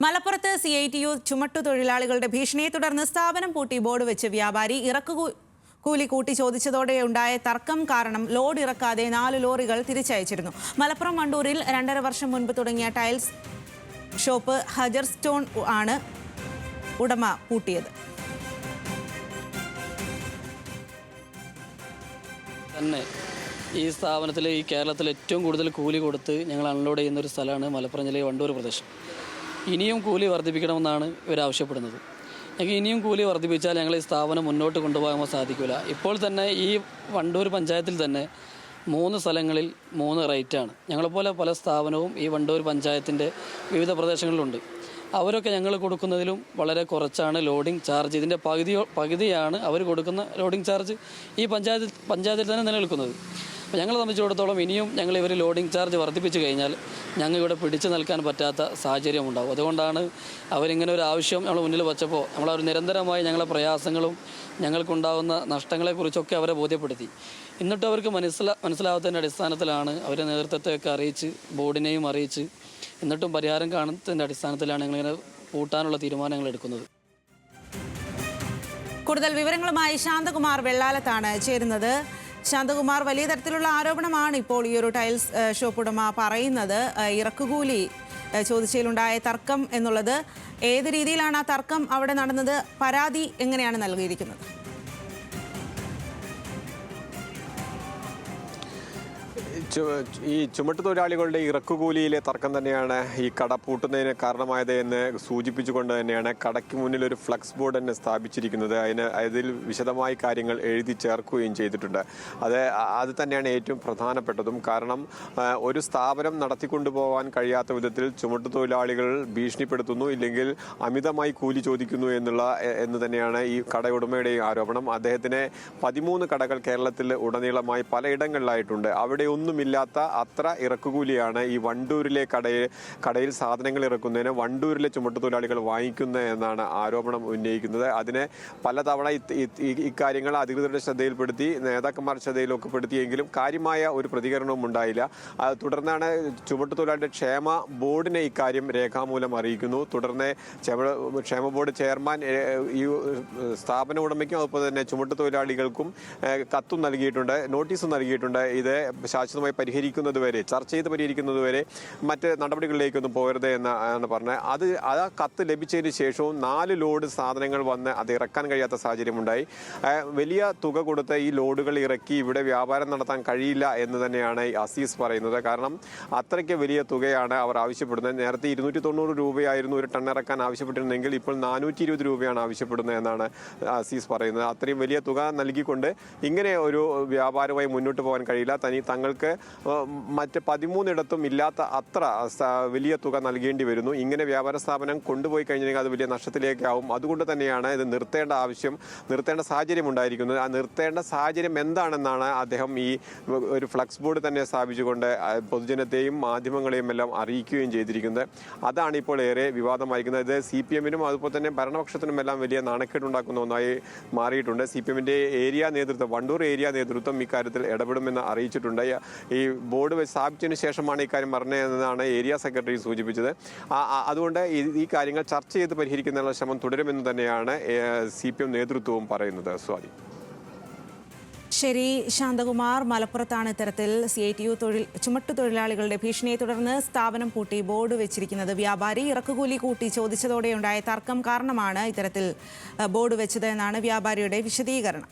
മലപ്പുറത്ത് CITU ചുമട്ടുതൊഴിലാളികളുടെ ഭീഷണിയെ തുടർന്ന് സ്ഥാപനം പൂട്ടി ബോർഡ് വെച്ച് വ്യാപാരി കൂലി കൂട്ടി ചോദിച്ചതോടെയുണ്ടായ തർക്കം കാരണം ലോഡ് ഇറക്കാതെ 4 ലോറികൾ തിരിച്ചയച്ചിരുന്നു. മലപ്പുറം വണ്ടൂരിൽ 2.5 വർഷം മുൻപ് തുടങ്ങിയ ടൈൽസ് ഷോപ്പ് ഹജർ സ്റ്റോൺ ആണ് ഉടമ പൂട്ടിയത്. ഈ സ്ഥാപനത്തിൽ ഈ കേരളത്തിൽ ഏറ്റവും കൂടുതൽ കൂലി കൊടുത്ത് ഞങ്ങൾ അൺലോഡ് ചെയ്യുന്ന ഒരു സ്ഥലമാണ് മലപ്പുറം ജില്ലയിലെ വണ്ടൂർ പ്രദേശം. ഇനിയും കൂലി വർദ്ധിപ്പിക്കണമെന്നാണ് ഇവർ ആവശ്യപ്പെടുന്നത്. ഞങ്ങൾക്ക് ഇനിയും കൂലി വർദ്ധിപ്പിച്ചാൽ ഞങ്ങൾ ഈ സ്ഥാപനം മുന്നോട്ട് കൊണ്ടുപോകാൻ സാധിക്കില്ല. ഇപ്പോൾ തന്നെ ഈ വണ്ടൂർ പഞ്ചായത്തിൽ തന്നെ 3 സ്ഥലങ്ങളിൽ 3 റേറ്റാണ്. ഞങ്ങളെപ്പോലെ പല സ്ഥാപനവും ഈ വണ്ടൂർ പഞ്ചായത്തിൻ്റെ വിവിധ പ്രദേശങ്ങളിലുണ്ട്. അവരൊക്കെ ഞങ്ങൾ കൊടുക്കുന്നതിലും വളരെ കുറച്ചാണ് ലോഡിംഗ് ചാർജ്. ഇതിൻ്റെ പകുതിയാണ് അവർ കൊടുക്കുന്ന ലോഡിംഗ് ചാർജ് ഈ പഞ്ചായത്തിൽ തന്നെ നിലനിൽക്കുന്നത്. അപ്പോൾ ഞങ്ങളെ സംബന്ധിച്ചിടത്തോളം ഇനിയും ഞങ്ങൾ ഇവർ ലോഡിംഗ് ചാർജ് വർദ്ധിപ്പിച്ചു കഴിഞ്ഞാൽ ഞങ്ങൾ ഇവിടെ പിടിച്ചു നിൽക്കാൻ പറ്റാത്ത സാഹചര്യം ഉണ്ടാകും. അതുകൊണ്ടാണ് അവരിങ്ങനെ ഒരു ആവശ്യം നമ്മൾ മുന്നിൽ വച്ചപ്പോൾ നമ്മളവർ നിരന്തരമായി ഞങ്ങളെ പ്രയാസങ്ങളും ഞങ്ങൾക്കുണ്ടാകുന്ന നഷ്ടങ്ങളെക്കുറിച്ചൊക്കെ അവരെ ബോധ്യപ്പെടുത്തി. എന്നിട്ട് അവർക്ക് മനസ്സിലാവാത്തതിൻ്റെ അടിസ്ഥാനത്തിലാണ് അവരെ നേതൃത്വത്തെയൊക്കെ അറിയിച്ച് ബോർഡിനെയും അറിയിച്ച് എന്നിട്ടും പരിഹാരം കാണുന്നതിൻ്റെ അടിസ്ഥാനത്തിലാണ് ഞങ്ങളിങ്ങനെ പൂട്ടാനുള്ള തീരുമാനങ്ങൾ എടുക്കുന്നത്. കൂടുതൽ വിവരങ്ങളുമായി ശാന്തകുമാർ വെള്ളാലത്താണ് ചേരുന്നത്. ശാന്തകുമാർ, വലിയ തരത്തിലുള്ള ആരോപണമാണ് ഇപ്പോൾ ഈ ഒരു ടൈൽസ് ഷോപ്പ് ഉടമ പറയുന്നത്. ഇറക്കുകൂലി ചോദിച്ചതിലുണ്ടായ തർക്കം എന്നുള്ളത് ഏത് രീതിയിലാണ് ആ തർക്കം അവിടെ നടന്നത്? പരാതി എങ്ങനെയാണ് നൽകിയിരിക്കുന്നത്? ഈ ചുമട്ടുതൊഴിലാളികളുടെ ഇറക്കുകൂലിയിലെ തർക്കം തന്നെയാണ് ഈ കട പൂട്ടുന്നതിന് കാരണമായത് എന്ന് സൂചിപ്പിച്ചുകൊണ്ട് തന്നെയാണ് കടയ്ക്ക് മുന്നിൽ ഒരു ഫ്ലക്സ് ബോർഡ് തന്നെ സ്ഥാപിച്ചിരിക്കുന്നത്. അതിൽ വിശദമായി കാര്യങ്ങൾ എഴുതി ചേർക്കുകയും ചെയ്തിട്ടുണ്ട്. അത് തന്നെയാണ് ഏറ്റവും പ്രധാനപ്പെട്ടതും. കാരണം ഒരു സ്ഥാപനം നടത്തിക്കൊണ്ടുപോകാൻ കഴിയാത്ത വിധത്തിൽ ചുമട്ടുതൊഴിലാളികൾ ഭീഷണിപ്പെടുത്തുന്നു, ഇല്ലെങ്കിൽ അമിതമായി കൂലി ചോദിക്കുന്നു എന്ന് തന്നെയാണ് ഈ കടയുടമയുടെയും ആരോപണം. അദ്ദേഹത്തിന് 13 കടകൾ കേരളത്തിൽ ഉടനീളമായി പലയിടങ്ങളിലായിട്ടുണ്ട്. അവിടെ ഒന്നുമില്ലാത്ത അത്ര ഇറക്കുകൂലിയാണ് ഈ വണ്ടൂരിലെ കടയിൽ സാധനങ്ങൾ ഇറക്കുന്നതിന് വണ്ടൂരിലെ ചുമട്ടുതൊഴിലാളികൾ വാങ്ങിക്കുന്നത് എന്നാണ് ആരോപണം ഉന്നയിക്കുന്നത്. അതിനെ പലതവണ ഇക്കാര്യങ്ങൾ അധികൃതരുടെ ശ്രദ്ധയിൽപ്പെടുത്തി, നേതാക്കന്മാരുടെ ശ്രദ്ധയിലൊക്കെ പെടുത്തിയെങ്കിലും കാര്യമായ ഒരു പ്രതികരണവും ഉണ്ടായില്ല. തുടർന്നാണ് ചുമട്ടുതൊഴിലാളിയുടെ ക്ഷേമ ബോർഡിനെ ഇക്കാര്യം രേഖാമൂലം അറിയിക്കുന്നു. തുടർന്ന് ക്ഷേമ ബോർഡ് ചെയർമാൻ ഈ സ്ഥാപന ഉടമയ്ക്കും അതുപോലെ തന്നെ ചുമട്ടുതൊഴിലാളികൾക്കും കത്തും നൽകിയിട്ടുണ്ട്, നോട്ടീസും നൽകിയിട്ടുണ്ട്. ഇത് ശാശ്വതമായി ചർച്ച ചെയ്ത് പരിഹരിക്കുന്നതുവരെ മറ്റ് നടപടികളിലേക്കൊന്നും പോകരുത് എന്നാണ് പറഞ്ഞത്. ആ കത്ത് ലഭിച്ചതിന് ശേഷവും 4 ലോഡ് സാധനങ്ങൾ വന്ന് അത് ഇറക്കാൻ കഴിയാത്ത സാഹചര്യമുണ്ടായി. വലിയ തുക കൊടുത്ത് ഈ ലോഡുകൾ ഇറക്കി ഇവിടെ വ്യാപാരം നടത്താൻ കഴിയില്ല എന്ന് തന്നെയാണ് അസീസ് പറയുന്നത്. കാരണം അത്രയ്ക്ക് വലിയ തുകയാണ് അവർ ആവശ്യപ്പെടുന്നത്. നേരത്തെ 290 രൂപയായിരുന്നു ഒരു ടൺ ഇറക്കാൻ ആവശ്യപ്പെട്ടിരുന്നെങ്കിൽ ഇപ്പോൾ 420 രൂപയാണ് ആവശ്യപ്പെടുന്നത് എന്നാണ് അസീസ് പറയുന്നത്. അത്രയും വലിയ തുക നൽകിക്കൊണ്ട് ഇങ്ങനെ ഒരു വ്യാപാരമായി മുന്നോട്ട് പോകാൻ കഴിയില്ല. തങ്ങൾക്ക് മറ്റ് 13 ഇടത്തും ഇല്ലാത്ത അത്ര വലിയ തുക നൽകേണ്ടി വരുന്നു. ഇങ്ങനെ വ്യാപാര സ്ഥാപനം കൊണ്ടുപോയി കഴിഞ്ഞിട്ടുണ്ടെങ്കിൽ അത് വലിയ നഷ്ടത്തിലേക്കാവും. അതുകൊണ്ട് തന്നെയാണ് ഇത് നിർത്തേണ്ട സാഹചര്യം ഉണ്ടായിരിക്കുന്നത്. ആ നിർത്തേണ്ട സാഹചര്യം എന്താണെന്നാണ് അദ്ദേഹം ഈ ഒരു ഫ്ലക്സ് ബോർഡ് തന്നെ സ്ഥാപിച്ചുകൊണ്ട് പൊതുജനത്തെയും മാധ്യമങ്ങളെയും എല്ലാം അറിയിക്കുകയും ചെയ്തിരിക്കുന്നത്. അതാണ് ഇപ്പോൾ ഏറെ വിവാദമായിരിക്കുന്നത്. ഇത് CPM-നും അതുപോലെ തന്നെ ഭരണപക്ഷത്തിനും എല്ലാം വലിയ നാണക്കേടുണ്ടാക്കുന്ന ഒന്നായി മാറിയിട്ടുണ്ട്. CPM-ന്റെ വണ്ടൂർ ഏരിയ നേതൃത്വം ഇക്കാര്യത്തിൽ ഇടപെടുമെന്ന് അറിയിച്ചിട്ടുണ്ട്. ഈ ബോർഡ് സ്ഥാപിച്ചതിന് ശേഷമാണ് ഇക്കാര്യം പറഞ്ഞതെന്നാണ് ഏരിയ സെക്രട്ടറി സൂചിപ്പിച്ചത്. അതുകൊണ്ട് ഈ കാര്യങ്ങൾ ചർച്ച ചെയ്ത് പരിഹരിക്കുന്നതിനുള്ള ശ്രമം തുടരുമെന്ന് തന്നെയാണ് CPM നേതൃത്വവും പറയുന്നത്. സ്വാതി. ശരി ശാന്തകുമാർ, മലപ്പുറത്താണ് ഇത്തരത്തിൽ CITU ചുമട്ടുതൊഴിലാളികളുടെ ഭീഷണിയെ തുടർന്ന് സ്ഥാപനം പൂട്ടി ബോർഡ് വെച്ചിരിക്കുന്നത്. വ്യാപാരി ഇറക്കുകൂലി കൂട്ടി ചോദിച്ചതോടെയുണ്ടായ തർക്കം കാരണമാണ് ഇത്തരത്തിൽ ബോർഡ് വെച്ചത് എന്നാണ് വ്യാപാരിയുടെ വിശദീകരണം.